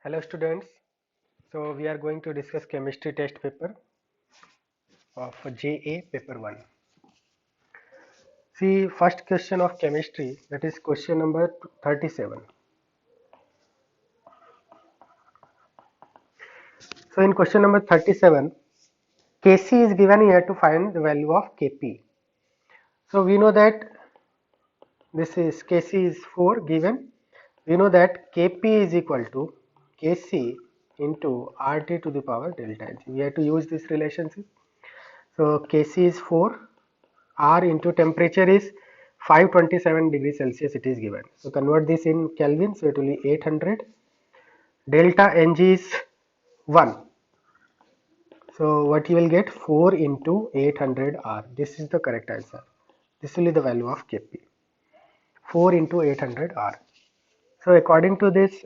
Hello students, so we are going to discuss chemistry test paper of JA paper 1. See first question of chemistry, that is question number 37. So in question number 37, Kc is given here to find the value of Kp. So we know that this is Kc is 4 given. We know that Kp is equal to Kc into RT to the power delta H. We have to use this relationship. So Kc is 4, R into temperature is 527 degrees Celsius it is given. So convert this in Kelvin, so it will be 800. Delta Ng is 1. So what you will get 4 into 800 R. This is the correct answer. This will be the value of Kp. 4 into 800 R. So according to this,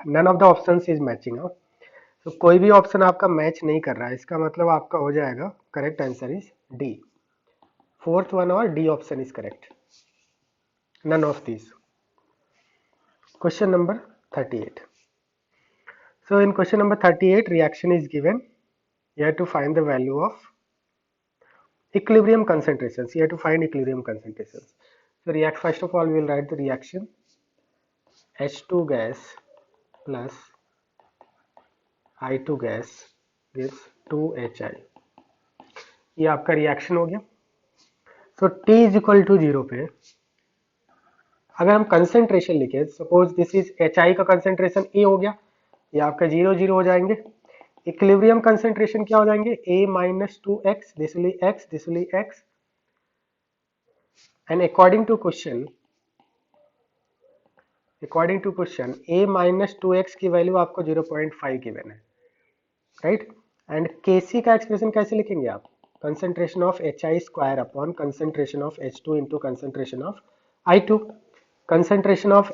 none of the options is matching up. So कोई भी option आपका match नहीं कर रहा है, इसका मतलब आपका हो जाएगा correct answer is D. Fourth one और D option is correct. None of these. Question number 38. So in question number 38, reaction is given. You have to find the value of equilibrium concentrations. You have to find equilibrium concentrations. So first of all, we will write the reaction. H2 gas plus I2 gas gives 2HI. ये आपका reaction हो गया. So T is equal to 0 पे अगर हम concentration लिखे, suppose this is HI का concentration A हो गया, ये आपका 0 0 हो जाएंगे. इक्विलिब्रियम कंसेंट्रेशन क्या हो जाएंगे, A minus 2x, this will be x, this will be x, and according to question A minus 2x की वैल्यू आपको 0.5 गिवन है, राइट. एंड Kc का एक्सप्रेशन कैसे लिखेंगे आप, concentration of HI square upon concentration of H2 into concentration of I2. Concentration of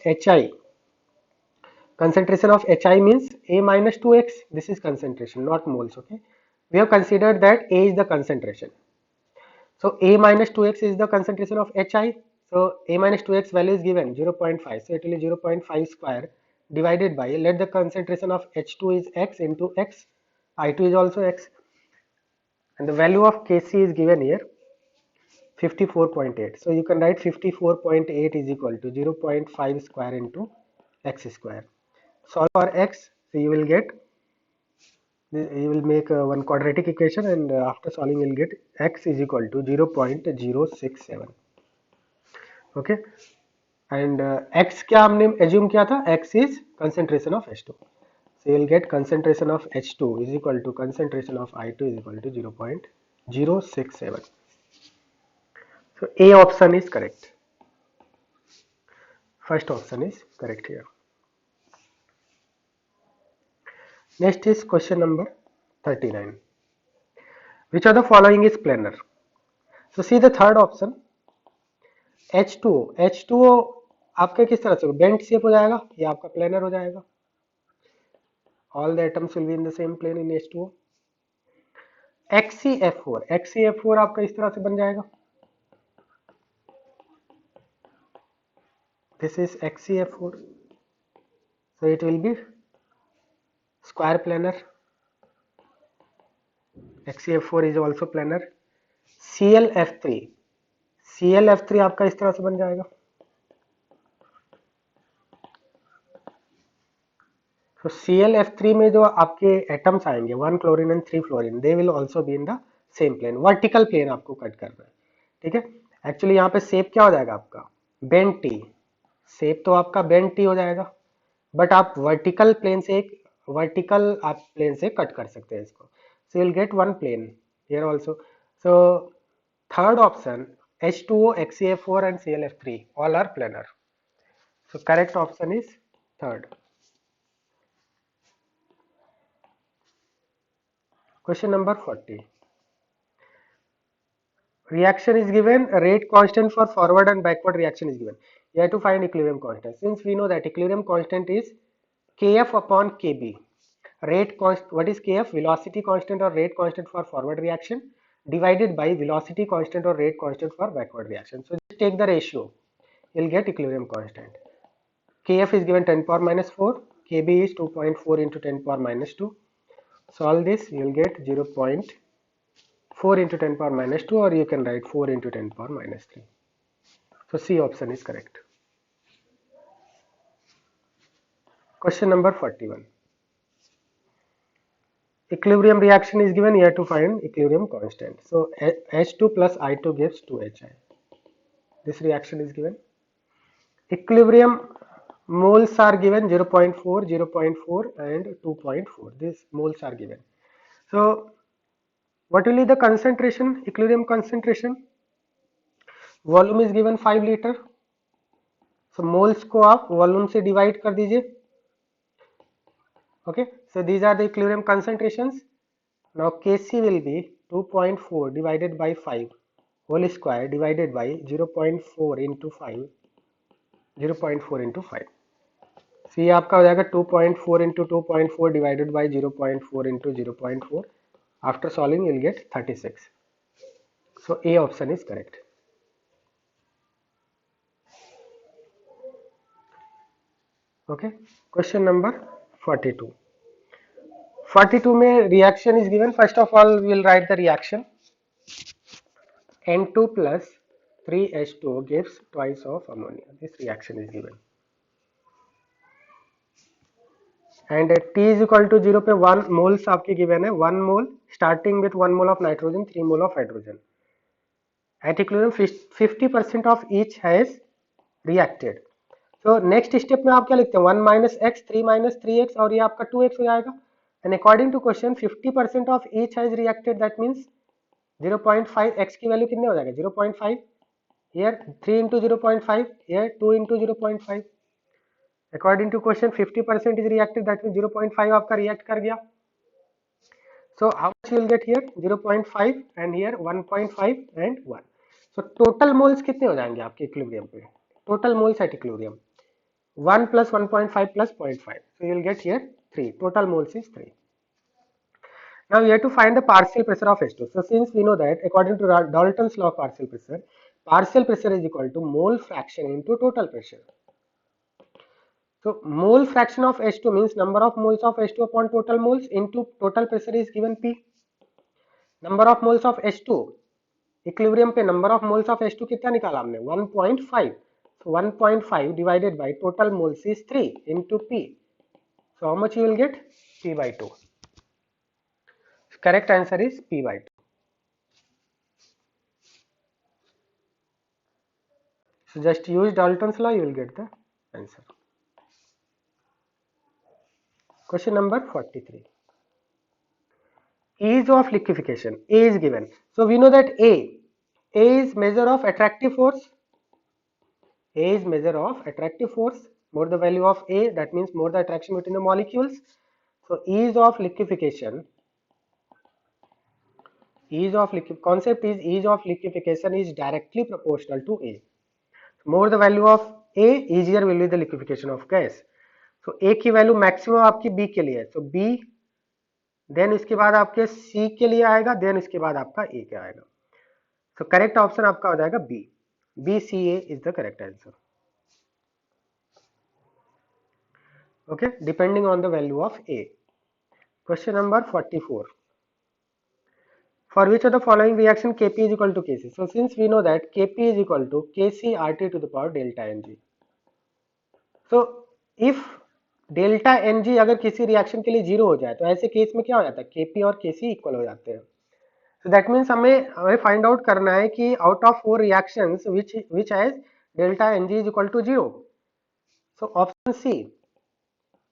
HI means A minus 2x. This is concentration, not moles. Okay, we have considered that A is the concentration. So A minus 2x is the concentration of HI. So A minus 2x value is given 0.5. So it will be 0.5 square divided by, let the concentration of H2 is x into x, I2 is also x, and the value of Kc is given here 54.8. So you can write 54.8 is equal to 0.5 square into x square. Solve for x, so you will make one quadratic equation, and after solving you will get x is equal to 0.067. okay, and x क्या हमने assume किया था, x is concentration of H2. So you will get concentration of H2 is equal to concentration of I2 is equal to 0.067. So A option is correct. First option is correct here. Next is question number 39. Which of the following is planar? So see the third option, H2O आपके किस तरह से bent shape हो जाएगा, ये आपका planar हो जाएगा. All the atoms will be in the same plane in H2O. XeF4 आपका इस तरह से बन जाएगा. This is XeF4. So it will be square planar. XeF4 is also planar. ClF3 आपका इस तरह से बन जाएगा. तो ClF3 में जो आपके एटम्स आएंगे 1 chlorine and 3 fluorine, they will also be in the same plane. Vertical plane आपको कट करना है, ठीक है. एक्चुअली यहाँ पे शेप क्या हो जाएगा आपका, बेंट टी. शेप तो आपका बेंट टी हो जाएगा, बट आप वर्टिकल प्लेन से कट कर सकते हैं इसको. So will get one plane here also. So third option H2O, XeF4 and ClF3 all are planar. So correct option is third. Question number 40. Reaction is given, rate constant for forward and backward reaction is given. You have to find equilibrium constant. Since we know that equilibrium constant is Kf upon Kb. Rate constant, what is Kf? Velocity constant or rate constant for forward reaction divided by velocity constant or rate constant for backward reaction. So just take the ratio, you will get equilibrium constant. Kf is given 10 power minus 4, Kb is 2.4 into 10 power minus 2. Solve this, you will get 0.4 into 10 power minus 2, or you can write 4 into 10 power minus 3. So C option is correct. Question number 41. Equilibrium reaction is given here to find equilibrium constant. So H2 plus I2 gives 2HI. This reaction is given. Equilibrium moles are given 0.4, 0.4 and 2.4. These moles are given. So what will be the concentration, equilibrium concentration? Volume is given 5 liter. So moles को आप volume से divide कर दीजिए. Okay, so these are the equilibrium concentrations. Now Kc will be 2.4 divided by 5 whole square divided by 0.4 into 5, 0.4 into 5. So ये आपका हो जाएगा 2.4 into 2.4 divided by 0.4 into 0.4. After solving you will get 36. So A option is correct. Okay, question number 42. 42 में reaction is given. First of all we will write the reaction. N2 plus 3H2 gives twice of ammonia. This reaction is given. And T is equal to 0 पे 1 moles आपके given है. 1 mole starting with 1 mole of nitrogen, 3 mole of hydrogen. At equilibrium 50% of each has reacted. So next step में आप क्या लिखते हैं 1 minus x, 3 minus 3x और ये आपका 2x हो जाएगा. And according to question 50% of each has reacted, that means 0.5 x की वैल्यू कितने हो जाएगा 0.5. Here 3 into 0.5, here 2 into 0.5. According to question 50% is reacted, that means 0.5 आपका react कर गया. So how much you will get here 0.5 and here 1.5 and 1. So total moles कितने हो जाएंगे आपके equilibrium पे? Total moles at equilibrium 1 plus 1.5 plus 0.5. So you will get here 3. Total moles is 3. Now we have to find the partial pressure of H2. So since we know that according to Dalton's law of partial pressure is equal to mole fraction into total pressure. So mole fraction of H2 means number of moles of H2 upon total moles into total pressure is given P. Number of moles of H2 equilibrium पे number of moles of H2 कितना निकाला हमने 1.5. So 1.5 divided by total moles is 3 into P. So how much you will get P by 2. Correct answer is P by 2. So just use Dalton's law, you will get the answer. Question number 43. Ease of liquefaction. A is given. So we know that A is measure of attractive force. A is measure of attractive force. More the value of A, that means more the attraction between the molecules. So ease of liquefaction. Concept is ease of liquefaction is directly proportional to A. More the value of A, easier will be the liquefaction of gas. So A की value maximum आपकी B के लिए है. So B, then इसके बाद आपके C के लिए आएगा, देन इसके बाद आपका A के आएगा. So करेक्ट ऑप्शन आपका हो जाएगा B. BCA is the correct answer. Okay, depending on the value of A. Question number 44. For which of the following reaction Kp is equal to Kc? So since we know that Kp is equal to Kc RT to the power delta Ng. So if delta N G अगर किसी reaction के लिए zero हो जाए तो ऐसे case में क्या हो जाता है Kp और Kc इक्वल हो जाते हैं. So that means हमें फाइंड आउट करना है कि out of 4 reactions which has delta Ng is equal to 0. So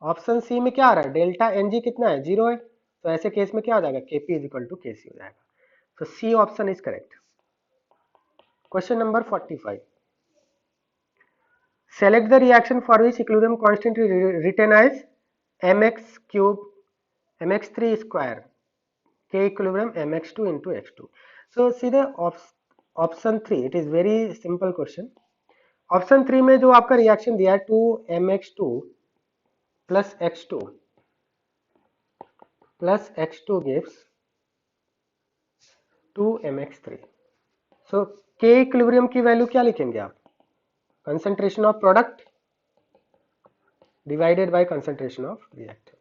option C में क्या आ रहा है डेल्टा Ng कितना है 0 है. तो ऐसे केस में क्या हो जाएगा Kp is equal to Kc हो जाएगा. So C option is correct. Question number 45. Select the reaction for which equilibrium constant is written as mx cube mx3 square K equilibrium mx2 into x2. So see the option 3. It is very simple question. Option 3 में जो आपका reaction दिया है 2mx2 plus x2 gives 2mx3. So K equilibrium की value क्या लिखेंगे आप? Concentration of product divided by concentration of reactant.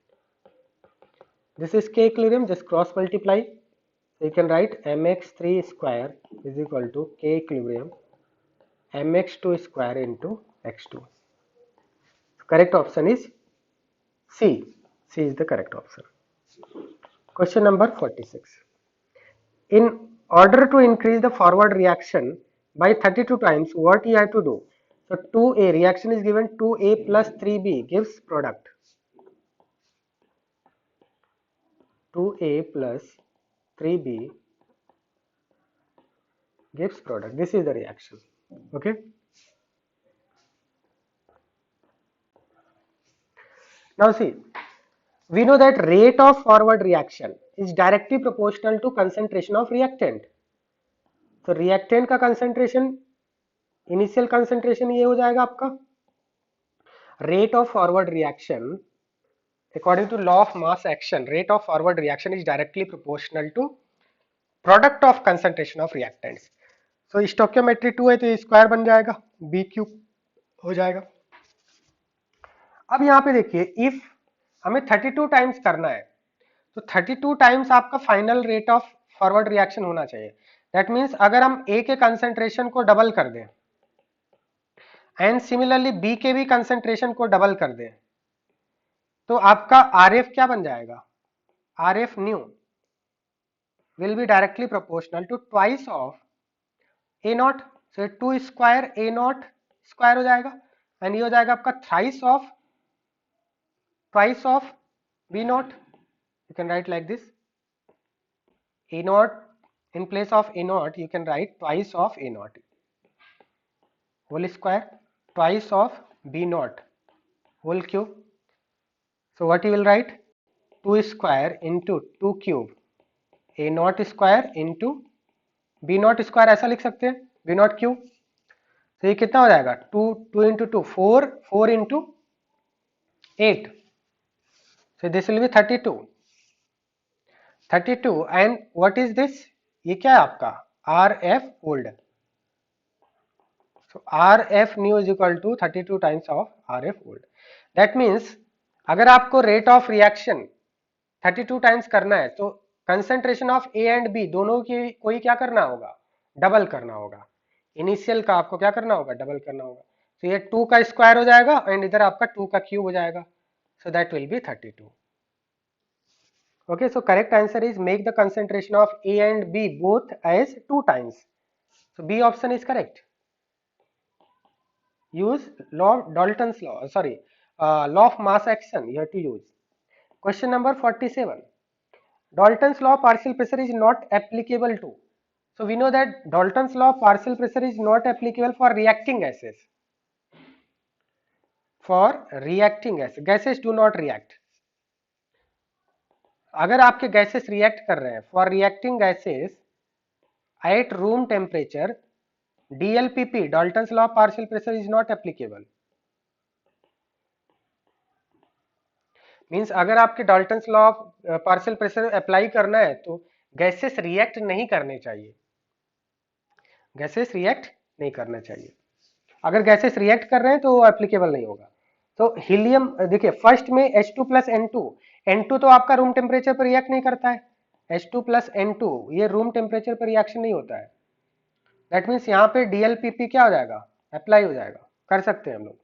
This is K equilibrium, just cross multiply. So you can write mx3 square is equal to K equilibrium mx2 square into x2. Correct option is C. C is the correct option. Question number 46. In order to increase the forward reaction by 32 times, what you have to do? So 2A reaction is given, 2A plus 3B gives product. 2A plus 3B gives product. This is the reaction. Okay. Now see, we know that rate of forward reaction is directly proportional to concentration of reactant. तो reactant का concentration, initial concentration ये हो जाएगा आपका rate of forward reaction according to law of mass action. Rate of forward reaction is directly proportional to product of concentration of reactants. So stoichiometry 2 है तो ये square बन जाएगा, बी क्यूब हो जाएगा. अब यहाँ पे देखिए, इफ हमें 32 टाइम्स करना है तो 32 टाइम्स आपका final rate of forward reaction होना चाहिए. दैट मीन्स अगर हम ए के कंसेंट्रेशन को डबल कर दें एंड सिमिलरली बी के भी कंसेंट्रेशन को डबल कर दें तो आपका आर एफ क्या बन जाएगा? R F new will be directly proportional to twice of A naught. So 2 square A naught square हो जाएगा एंड ये हो जाएगा आपका thrice of twice of B naught. You can write like this. A naught, in place of A naught you can write twice of A naught whole square, twice of B naught whole cube. So what you will write? 2 square into 2 cube A naught square into B naught square, ऐसा लिख सकते हैं, B naught cube. तो ये कितना हो जाएगा? 2 into 2 4, 4 into 8. So this will be 32. 32 and what is this? ये क्या है आपका? RF old. So RF new is equal to 32 times of RF old. That means अगर आपको rate of reaction 32 times करना है तो concentration of A and B दोनों की कोई क्या करना होगा? डबल करना होगा. इनिशियल का आपको क्या करना होगा? डबल करना होगा. तो ये 2 का स्क्वायर हो जाएगा एंड इधर आपका 2 का क्यूब हो जाएगा. So that will be 32. Okay, so correct answer is make the concentration of A and B both as 2 times. So B option is correct. Use Dalton's law, law of mass action you have to use. Question number 47. Dalton's law partial pressure is not applicable to. So we know that Dalton's law partial pressure is not applicable for reacting gases. For reacting gases, gases do not react. अगर आपके gases react कर रहे हैं, for reacting gases at room temperature DLPP Dalton's law of partial pressure is not applicable. Means अगर आपके Dalton's law of partial pressure apply करना है तो गैसेस रिएक्ट नहीं करने चाहिए. गैसेस रिएक्ट नहीं करना चाहिए. अगर गैसेस रिएक्ट कर रहे हैं तो वो एप्लीकेबल नहीं होगा. तो हीलियम देखिए, फर्स्ट में H2 प्लस N2, N2 तो आपका रूम टेम्परेचर पर रिएक्ट नहीं करता है. H2 प्लस N2 ये रूम टेम्परेचर पर रिएक्शन नहीं होता है. दैट मीन्स यहाँ पे DLPP क्या हो जाएगा? अप्लाई हो जाएगा, कर सकते हैं हम लोग.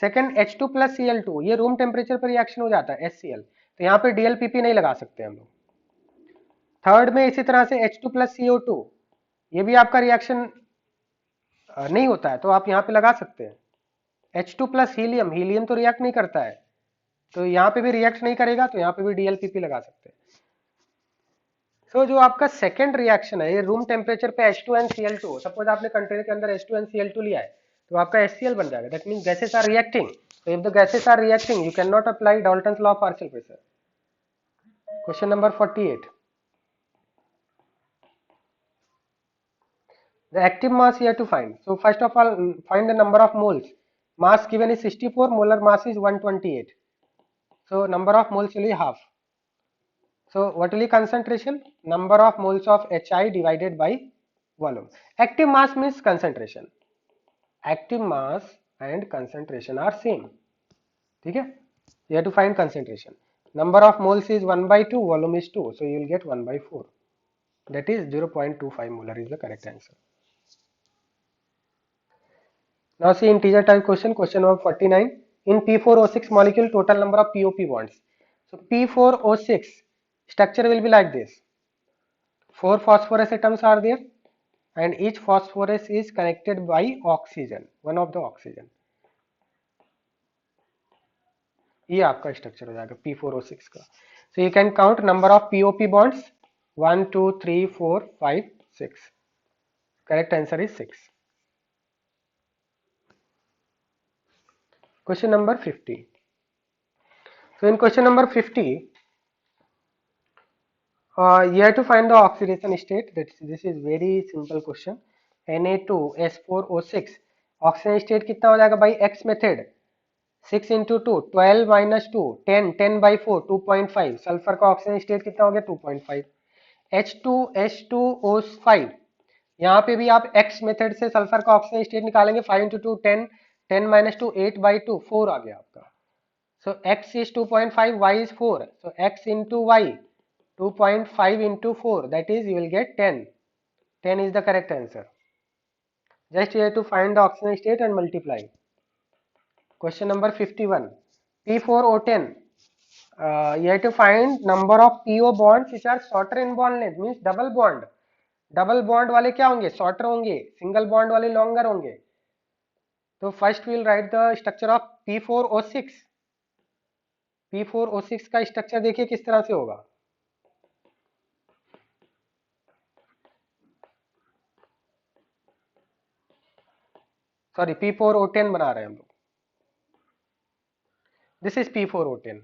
सेकंड H2 प्लस Cl2 ये रूम टेम्परेचर पर रिएक्शन हो जाता है HCl, तो यहाँ पे DLPP नहीं लगा सकते हम लोग. थर्ड में इसी तरह से H2 प्लस CO2 ये भी आपका रिएक्शन नहीं होता है तो आप यहाँ पे लगा सकते हैं. H2 प्लस हीलियम, हीलियम तो रिएक्ट नहीं करता है तो यहाँ पे भी रिएक्ट नहीं करेगा तो यहाँ पे भी DLPP लगा सकते हैं. सो जो आपका सेकंड रिएक्शन है ये रूम टेम्परेचर पे H2NCl2, सपोज आपने कंटेनर के अंदर H2NCl2 लिया है तो आपका HCl बन जाएगा. That means gases are reacting. So if the gases are reacting, you cannot apply Dalton's law of partial pressure. Question number 48. The active mass you have to find. So first of all, find the number of moles. Mass given is 64, molar mass is 128. So number of moles will be half. So what will be concentration? Number of moles of HI divided by volume. Active mass means concentration. Active mass and concentration are same. ठीक है, you have to find concentration. Number of moles is 1 by 2, volume is 2, so you will get 1 by 4. That is 0.25 molar is the correct answer. Now see integer type question, question number 49. In P4O6 molecule, total number of POP bonds. So P4O6 structure will be like this. 4 phosphorus atoms are there and each phosphorus is connected by oxygen, one of the oxygen. ये आपका structure हो जाएगा P4O6 का. So you can count number of POP bonds 1, 2, 3, 4, 5, 6. Correct answer is 6. Question number 50. So in question number 50, you have to find the oxidation state. This is very simple question. Na2S4O6 oxidation state कितना हो जाएगा भाई? X method 6 into 2 12 minus 2 10 10 by 4 2.5. Sulphur का oxygen state कितना हो गया? 2.5. H2H2O5 यहाँ पे भी आप X मेथड से सल्फर का ऑक्सीजन स्टेट निकालेंगे. 5 into 2 10 10 minus 2 8 by 2 4 आ गया आपका. So X is 2.5, Y is 4. So X into Y 2.5 into 4, that is you will get 10. 10 is the correct answer. Just you have to find the oxidation state and multiply. Question number 51. P4O10. You have to find number of PO bonds which are shorter in bond length, means double bond. Double bond वाले क्या होंगे? Shorter होंगे. Single bond वाले longer होंगे. तो first will write the structure of P4O6. P4O6 का structure देखिए किस तरह से होगा. सॉरी, P4O10 बना रहे हैं हम लोग. This is P4O10.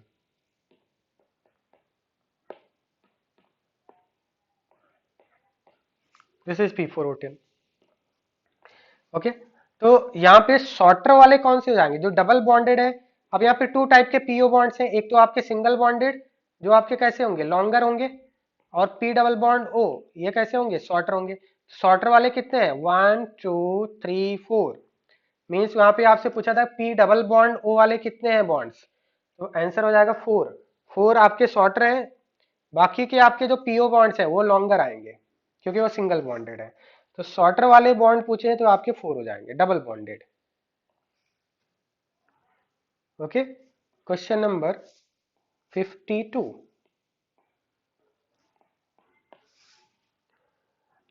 This is P4O10. Okay, तो यहाँ पे शॉर्टर वाले कौन से हो जाएंगे? जो डबल बॉन्डेड है. अब यहाँ पे टू टाइप के पीओ बॉन्ड्स हैं. एक तो आपके सिंगल बॉन्डेड जो आपके कैसे होंगे? लॉन्गर होंगे. और पी डबल बॉन्ड ओ ये कैसे होंगे? शॉर्टर होंगे. शॉर्टर वाले कितने हैं? 1 2 3 4. मीन्स वहां पे आपसे पूछा था पी डबल बॉन्ड ओ वाले कितने हैं बॉन्ड्स, तो आंसर हो जाएगा 4. 4 आपके शॉर्टर हैं. बाकी के आपके जो पीओ बॉन्ड्स हैं वो लॉन्गर आएंगे क्योंकि वो सिंगल बॉन्डेड है. तो शॉर्टर वाले बॉन्ड पूछे तो आपके 4 हो जाएंगे double bonded. Okay, question number 52.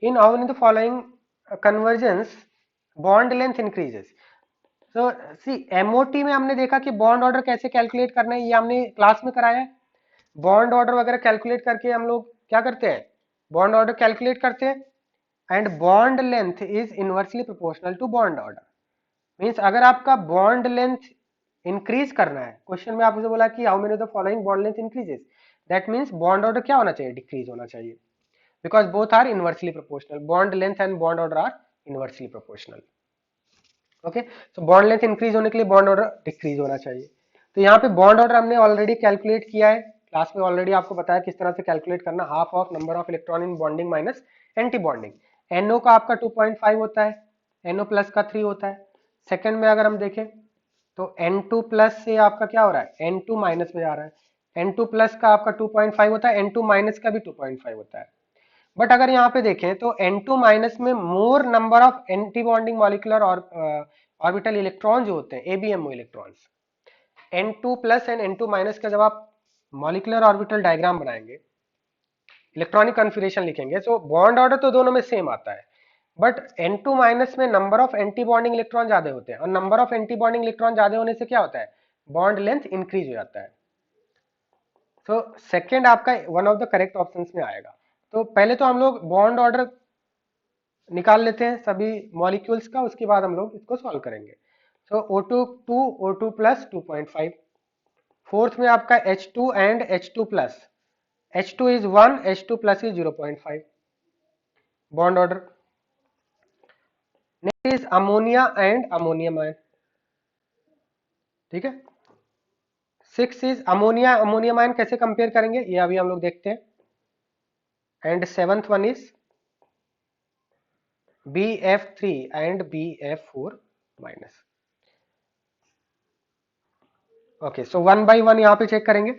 In how many of the following convergence bond length increases? So see MOT में हमने देखा कि बॉन्ड ऑर्डर कैसे कैलकुलेट करना है, ये हमने क्लास में कराया है. बॉन्ड ऑर्डर वगैरह कैलकुलेट करके हम लोग क्या करते हैं? बॉन्ड ऑर्डर कैलकुलेट करते हैं. And bond length is inversely proportional to bond order. Means अगर आपका बॉन्ड लेंथ इंक्रीज करना है, क्वेश्चन में आपने बोला कि how many of the following bond length increases, that means bond order क्या होना चाहिए? डिक्रीज होना चाहिए. Because both are inversely proportional. Bond length and bond order are inversely proportional. Okay, तो बॉन्ड लेंथ इंक्रीज होने के लिए बॉन्ड ऑर्डर डिक्रीज होना चाहिए. तो यहाँ पे बॉन्ड ऑर्डर हमने ऑलरेडी कैलकुलेट किया है. क्लास में ऑलरेडी आपको बताया किस तरह से कैलकुलेट करना. Half of number of electron in bonding minus anti bonding. NO का आपका 2.5 होता है, NO प्लस का 3 होता है. सेकंड में अगर हम देखें तो N2 प्लस से आपका क्या हो रहा है? N2 माइनस में जा रहा है. N2 प्लस का आपका 2.5 होता है, N2 माइनस का भी 2.5 होता है. बट अगर यहाँ पे देखें तो N2 माइनस में मोर number of anti bonding molecular और ऑर्बिटल इलेक्ट्रॉन जो होते हैं ABMO electrons. N2 plus and N2 minus का जब आप मॉलिक्यूलर ऑर्बिटल डायग्राम बनाएंगे, इलेक्ट्रॉनिक कॉन्फिगरेशन लिखेंगे, तो बॉन्ड ऑर्डर तो दोनों में सेम आता है. बट N2 माइनस में number of anti bonding electron ज्यादा होते हैं और number of anti bonding electron ज्यादा होने से क्या होता है? बॉन्ड लेंथ इंक्रीज हो जाता है. तो सेकेंड आपका one of the correct option में आएगा. तो पहले तो हम लोग बॉन्ड ऑर्डर निकाल लेते हैं सभी मॉलिक्यूल्स का, उसके बाद हम लोग इसको सॉल्व करेंगे. सो O2 2 O2 प्लस 2.5. फोर्थ में आपका H2 and H2 plus. H2 is 1, H2 plus is 0.5. Bond order. Next is ammonia and ammonium ion. ठीक है. 6 is ammonia ammonium ion कैसे कंपेयर करेंगे ये अभी हम लोग देखते हैं. And seventh one is BF3 and BF4 minus. Okay, so 1/1 यहाँ पे चेक करेंगे।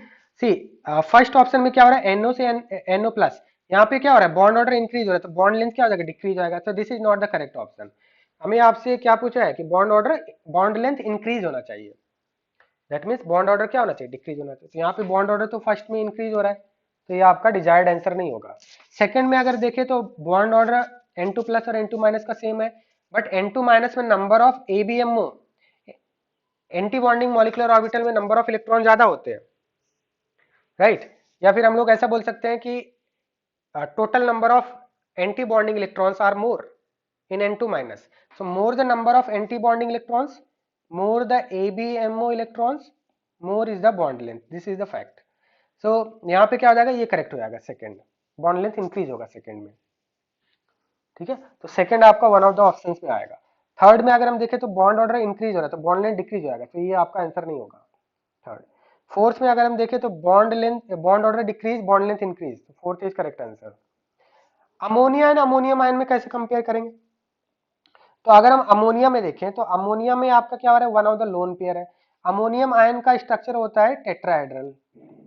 सी फर्स्ट ऑप्शन में क्या हो रहा है, NO से NO प्लस, यहाँ पे क्या हो रहा है, बॉन्ड ऑर्डर इंक्रीज हो रहा है, तो बॉन्ड लेंथ क्या हो जाएगा, डिक्रीज हो जाएगा। तो this is not the correct option. हमें आपसे क्या पूछा है कि बॉन्ड लेंथ इंक्रीज होना चाहिए, दैट मीन्स बॉन्ड ऑर्डर क्या होना चाहिए, डिक्रीज होना चाहिए। तो यहाँ पे बॉन्ड ऑर्डर तो फर्स्ट में इंक्रीज हो रहा है, तो ये आपका डिजायर्ड आंसर नहीं होगा। सेकंड में अगर देखें तो बॉन्ड ऑर्डर N2 प्लस और N2 माइनस का सेम है, बट N2 माइनस में number of ABMO anti bonding molecular orbital में नंबर ऑफ इलेक्ट्रॉन ज्यादा होते हैं, राइट। या फिर हम लोग ऐसा बोल सकते हैं कि total number of anti-bonding electrons are more in N2 minus. So more the number of anti-bonding electrons, more the ABMO electrons, more is the bond length. This is the fact. So यहाँ पे क्या हो जाएगा, ये correct हो जाएगा, second bond length increase होगा second में, ठीक है। तो सेकंड आपका वन ऑफ द ऑप्शंस में आएगा। थर्ड में अगर हम देखें तो बॉन्ड ऑर्डर इंक्रीज हो रहा है, तो बॉन्ड लेंथ डिक्रीज हो जाएगा, तो ये आपका आंसर नहीं होगा थर्ड। फोर्थ में अगर हम देखें तो bond order decrease, bond length increase, तो fourth is correct answer. Ammonia and ammonium ion में कैसे कंपेयर करेंगे, तो अगर हम अमोनिया में देखें तो अमोनिया में आपका क्या हो रहा है, one of the lone pair है। अमोनियम आयन का स्ट्रक्चर होता है टेट्राहेड्रल,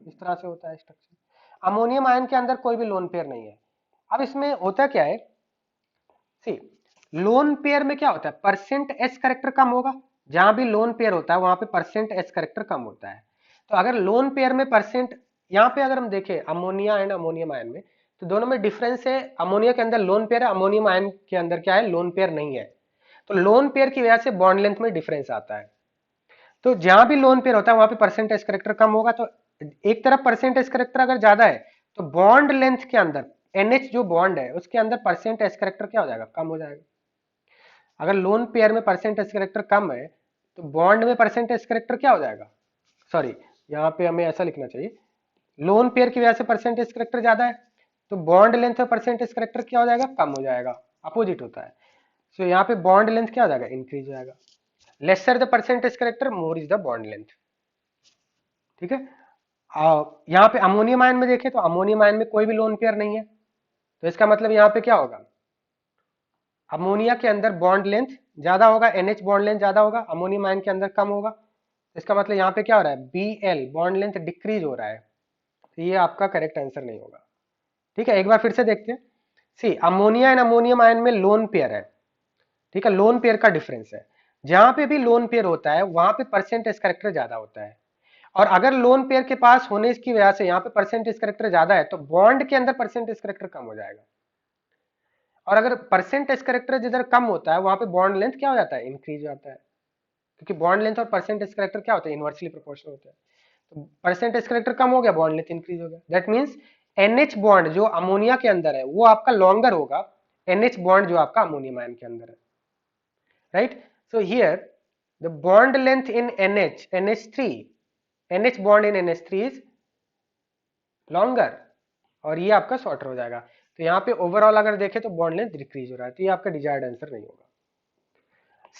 इस तरह से होता है स्ट्रक्चर। अमोनियम आयन के अंदर कोई भी लोन पेयर नहीं है। अब इसमें होता क्या है, सी लोन पेयर में क्या होता है, परसेंट एस करेक्टर कम होगा, जहां भी लोन पेयर होता है वहां पे परसेंट एस करेक्टर कम होता है। तो अगर लोन पेयर में परसेंट, यहाँ पे अगर हम देखें अमोनिया एंड अमोनियम आयन में, तो दोनों में डिफरेंस है, अमोनिया के अंदर लोन पेयर है, अमोनियम आयन के अंदर क्या है, लोन पेयर नहीं है। तो लोन पेयर की वजह से बॉन्ड लेंथ में डिफरेंस आता है। तो जहां भी लोन पेयर होता है वहां पे परसेंट एस करेक्टर कम होगा। तो एक तरफ परसेंट एस करेक्टर अगर ज्यादा है तो बॉन्ड लेंथ के अंदर NH जो बॉन्ड है उसके अंदर परसेंट एस करेक्टर क्या हो जाएगा, कम हो जाएगा। अगर लोन पेयर में परसेंट एस करेक्टर कम है तो बॉन्ड में परसेंट एस करेक्टर क्या हो जाएगा, सॉरी यहाँ पे हमें ऐसा लिखना चाहिए, लोन पेयर की वजह से परसेंट एस करेक्टर ज्यादा है तो बॉन्ड लेंथ में परसेंट एस करेक्टर क्या हो जाएगा, कम हो जाएगा, अपोजिट होता है। सो यहाँ पे बॉन्ड लेंथ क्या हो जाएगा, इंक्रीज हो जाएगा। Lesser the percent S character more is the bond length, ठीक है। यहाँ पे अमोनियम आयन में देखें तो अमोनियम आयन में कोई भी लोन पेयर नहीं है, तो इसका मतलब यहाँ पे क्या होगा, अमोनिया के अंदर बॉन्ड लेंथ ज्यादा होगा, NH बॉन्ड लेंथ ज्यादा होगा, अमोनियम आयन के अंदर कम होगा। इसका मतलब यहाँ पे क्या हो रहा है, BL बॉन्ड लेंथ डिक्रीज हो रहा है, तो ये आपका करेक्ट आंसर नहीं होगा, ठीक है। एक बार फिर से देखते हैं। सी अमोनिया एंड अमोनियम आयन में लोन पेयर है, ठीक है, लोन पेयर का डिफरेंस है। जहां पे भी लोन पेयर होता है वहां पे परसेंटेज करेक्टर ज्यादा होता है, और अगर लोन पेयर के पास होने की वजह से यहाँ पे परसेंटेज करेक्टर ज्यादा है तो बॉन्ड के अंदर परसेंटेज करेक्टर कम हो जाएगा। और अगर परसेंटेज करेक्टर जिधर कम होता है वहां पे बॉन्ड लेंथ क्या हो जाता है, इंक्रीज हो जाता है, क्योंकि बॉन्ड लेंथ और परसेंटेज करेक्टर क्या होता है, इनवर्सली प्रोपोर्शनल होता है। तो परसेंटेज करेक्टर कम हो गया, बॉन्ड लेंथ इंक्रीज हो गया, दैट मींस NH बॉन्ड जो अमोनिया के अंदर है वो आपका लॉन्गर होगा, NH बॉन्ड जो आपका अमोनियम आयन के अंदर है, right. So here the bond length in NH3 NH bond in NH3 is longer, और ये आपका शॉर्टर हो जाएगा। तो यहाँ पे ओवरऑल अगर देखें तो बॉन्ड लेंथ डिक्रीज हो रहा है, तो ये आपका डिजायर्ड आंसर नहीं होगा।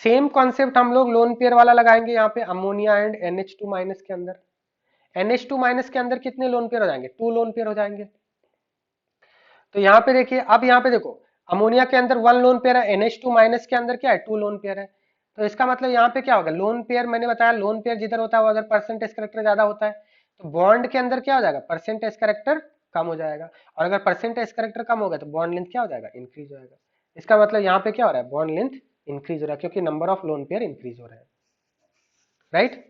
सेम कॉन्सेप्ट हम लोग लोन पेयर वाला लगाएंगे यहाँ पे अमोनिया एंड NH2 माइनस के अंदर। NH2 माइनस के अंदर कितने लोन पेयर हो जाएंगे, 2 लोन पेयर हो जाएंगे। तो यहाँ पे देखिए, अब यहाँ पे देखो अमोनिया के अंदर 1 लोन पेयर है, NH2 माइनस के अंदर क्या है, 2 लोन पेयर है। तो इसका मतलब यहाँ पे क्या होगा, लोन पेयर मैंने बताया लोन पेयर जिधर होता है उधर परसेंटेज करेक्टर ज्यादा होता है, तो बॉन्ड के अंदर क्या हो जाएगा, परसेंटेज करेक्टर कम हो जाएगा, और अगर परसेंटेज करेक्टर कम होगा तो बॉन्ड लेंथ क्या हो जाएगा, इंक्रीज हो जाएगा। इसका मतलब यहाँ पे क्या हो रहा है, बॉन्ड लेंथ इंक्रीज हो रहा है क्योंकि number of lone pair increase हो रहे हैं, right.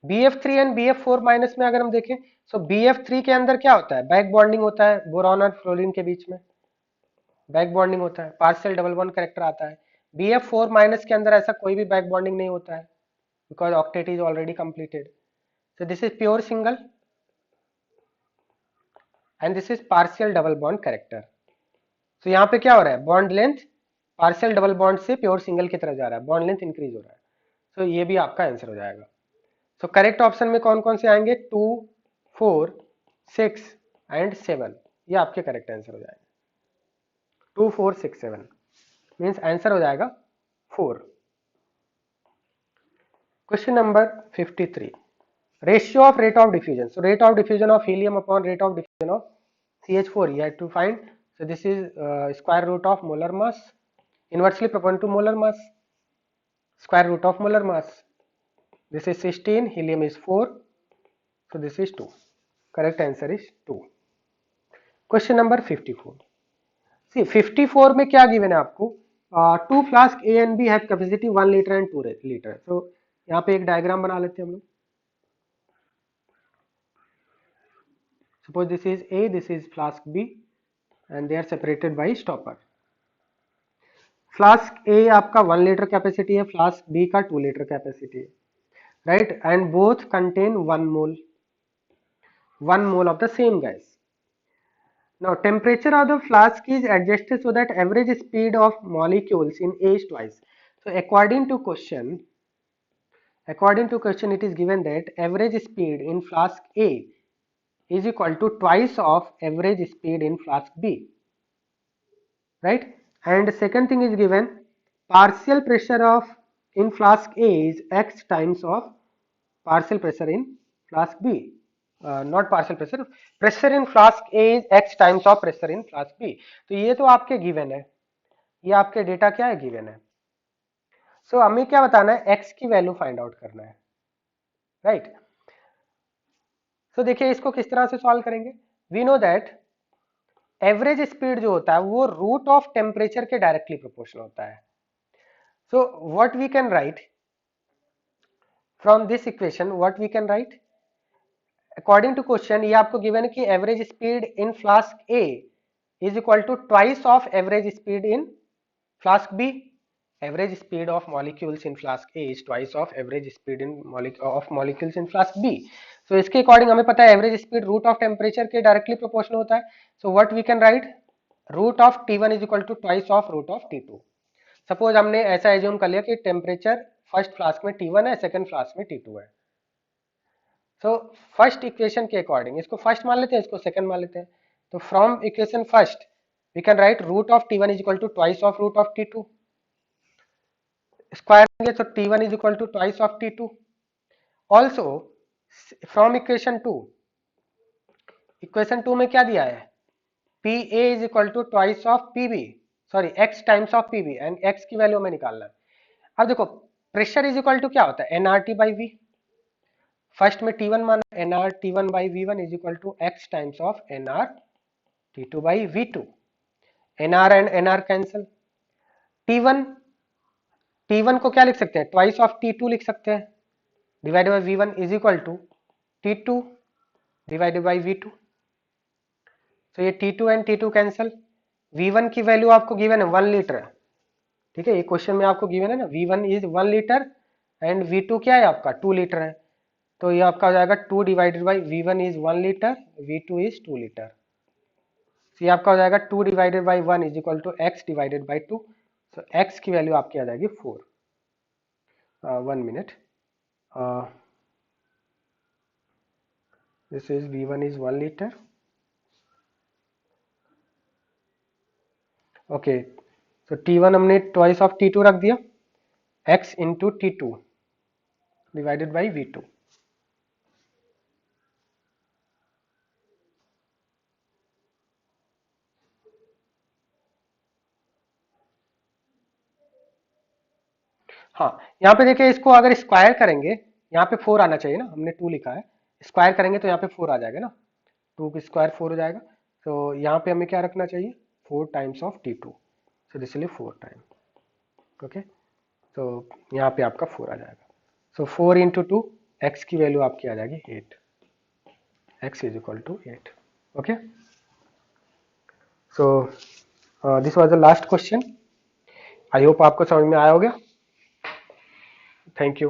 BF3 and BF4 minus में अगर हम देखें, सो BF3 के अंदर क्या होता है, बैक बॉन्डिंग होता है बोरॉन और फ्लोरीन के बीच में, बैक बॉन्डिंग होता है, पार्शियल डबल बॉन्ड करेक्टर आता है। BF4 माइनस के अंदर ऐसा कोई भी बैक बॉन्डिंग नहीं होता है because octet is already completed. So this is pure single and this is partial double bond character. So यहाँ पे क्या हो रहा है, bond length partial double bond से प्योर सिंगल की तरफ जा रहा है, बॉन्ड लेंथ इंक्रीज हो रहा है। सो ये भी आपका आंसर हो जाएगा। सो करेक्ट ऑप्शन में कौन कौन से आएंगे, 2, 4, 6 एंड 7, ये आपके करेक्ट आंसर हो जाएगा। 2, 4, 6, 7 मीन्स आंसर हो जाएगा 4। Question number 53, ratio of rate of diffusion. So rate of diffusion of helium upon rate of diffusion of CH4 you have to find. So this is square root of molar mass inversely proportional to molar mass, square root of molar mass, This is 16, helium is 4, so this is 2. Correct answer is 2. Question number 54. See 54 में क्या given है आपको? 2 flask A and B have capacity 1 liter and 2 liter. So यहाँ पे एक diagram बना लेते हैं हम लोग. Suppose this is A, this is flask B, and they are separated by stopper. Flask A आपका 1 लीटर कैपेसिटी है, फ्लास्क बी का 2 लीटर कैपेसिटी है, right, and both contain 1 mole of the same gas. Now temperature of the flask is adjusted so that average speed of molecules in A is twice. So according to question it is given that average speed in flask A is equal to twice of average speed in flask B, right? And second thing is given, partial pressure of in flask A is x times of partial pressure in flask B. Not partial pressure, pressure in flask A is x times of pressure in flask B. तो ये तो आपके given है, ये आपके data क्या है, given है. सो हमें क्या बताना है, x की वैल्यू फाइंड आउट करना है, राइट. सो देखिए इसको किस तरह से सॉल्व करेंगे. We know that average speed जो होता है वो रूट ऑफ टेम्परेचर के डायरेक्टली प्रोपोर्शनल होता है. So what we can write from this equation, what we can write according to question, ये आपको गिवन है कि average speed in flask A is equal to twice of average speed in flask B. Average speed of molecules in flask A is twice of average speed in of molecules in flask B. So इसके according हमें पता है average speed root of temperature के directly proportional होता है. So what we can write, root of T1 is equal to twice of root of T2. Suppose हमने ऐसा assume कर लिया कि टेम्परेचर फर्स्ट फ्लास्क में T1 है, सेकंड फ्लास्क में T2 है. सो फर्स्ट इक्वेशन के अकॉर्डिंग इसको फर्स्ट मान लेते हैं, इसको सेकंड मान लेते हैं. तो from equation first we can write root of T1 is equal to twice of root of T2. Square करेंगे तो T1 is equal to twice of T2. Also from equation 2, equation 2 में क्या दिया है, PA is equal to twice of PB, sorry x times of PB, and x की value हमें निकालना है. अब देखो प्रेशर इज इक्वल टू क्या होता है, nRT बाई V. फर्स्ट में T1 माना, nR T1 by V1 is equal to x times of nR T2 by V2. nR and nR cancel. T1 को क्या लिख सकते हैं, ट्वाइस ऑफ T2 लिख सकते हैं, divided by V1 is equal to T2 divided by V2. तो ये T2 and T2 cancel. V1 की वैल्यू आपको गिवन है 1 लीटर, ठीक है, ये क्वेश्चन में आपको गिवन है ना, V1 is 1 litre and V2 क्या है आपका 2 लीटर है. तो ये आपका हो जाएगा 2 divided by V1 is 1 litre, V2 is 2 litre. तो ये आपका हो जाएगा 2 divided by 1 is equal to x divided by 2. तो x की वैल्यू आपकी आ जाएगी 4. 1 minute, this is V1 is 1 litre. Okay, तो T1 हमने ट्वाइस ऑफ T2 रख दिया, x into T2 divided by V2. हाँ, यहाँ पे देखिए इसको अगर स्क्वायर करेंगे, यहाँ पे 4 आना चाहिए ना, हमने 2 लिखा है, स्क्वायर करेंगे तो यहाँ पे 4 आ जाएगा ना, 2 की स्क्वायर 4 हो जाएगा. तो यहाँ पे हमें क्या रखना चाहिए, 4 times of T2, so this is 4 time. Okay, तो यहाँ पे आपका 4 आ जाएगा. सो 4 इंटू 2, x की वैल्यू आपकी आ जाएगी 8, x is equal to 8. Okay, so this was the last question. I hope आपको समझ में आया होगा. Thank you.